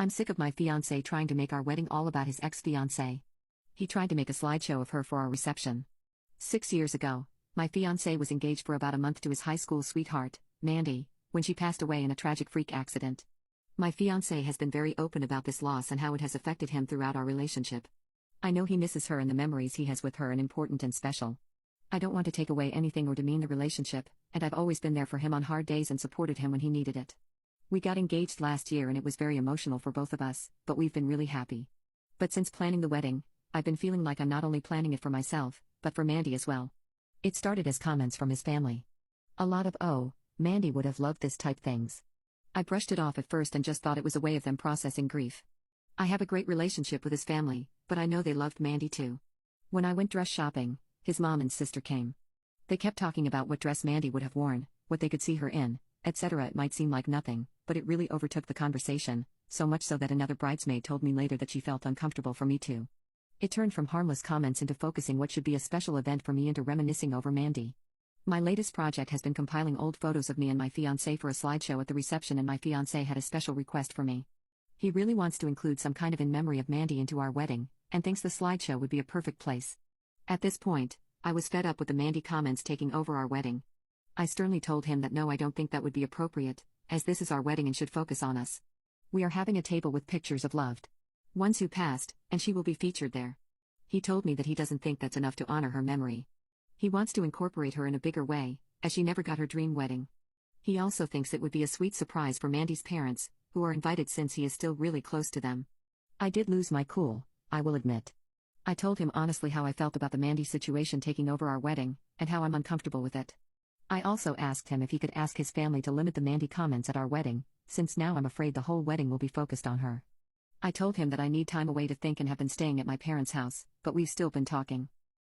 I'm sick of my fiancé trying to make our wedding all about his ex-fiancée. He tried to make a slideshow of her for our reception. 6 years ago, my fiancé was engaged for about a month to his high school sweetheart, Mandy, when she passed away in a tragic freak accident. My fiancé has been very open about this loss and how it has affected him throughout our relationship. I know he misses her and the memories he has with her are important and special. I don't want to take away anything or demean the relationship, and I've always been there for him on hard days and supported him when he needed it. We got engaged last year and it was very emotional for both of us, but we've been really happy. But since planning the wedding, I've been feeling like I'm not only planning it for myself, but for Mandy as well. It started as comments from his family. A lot of, "Oh, Mandy would have loved this" type things. I brushed it off at first and just thought it was a way of them processing grief. I have a great relationship with his family, but I know they loved Mandy too. When I went dress shopping, his mom and sister came. They kept talking about what dress Mandy would have worn, what they could see her in, etc. It might seem like nothing, but it really overtook the conversation, so much so that another bridesmaid told me later that she felt uncomfortable for me too. It turned from harmless comments into focusing what should be a special event for me into reminiscing over Mandy. My latest project has been compiling old photos of me and my fiancé for a slideshow at the reception, and my fiancé had a special request for me. He really wants to include some kind of in memory of Mandy into our wedding, and thinks the slideshow would be a perfect place. At this point, I was fed up with the Mandy comments taking over our wedding. I sternly told him that no, I don't think that would be appropriate, as this is our wedding and should focus on us. We are having a table with pictures of loved ones who passed, and she will be featured there. He told me that he doesn't think that's enough to honor her memory. He wants to incorporate her in a bigger way, as she never got her dream wedding. He also thinks it would be a sweet surprise for Mandy's parents, who are invited since he is still really close to them. I did lose my cool, I will admit. I told him honestly how I felt about the Mandy situation taking over our wedding, and how I'm uncomfortable with it. I also asked him if he could ask his family to limit the Mandy comments at our wedding, since now I'm afraid the whole wedding will be focused on her. I told him that I need time away to think and have been staying at my parents' house, but we've still been talking.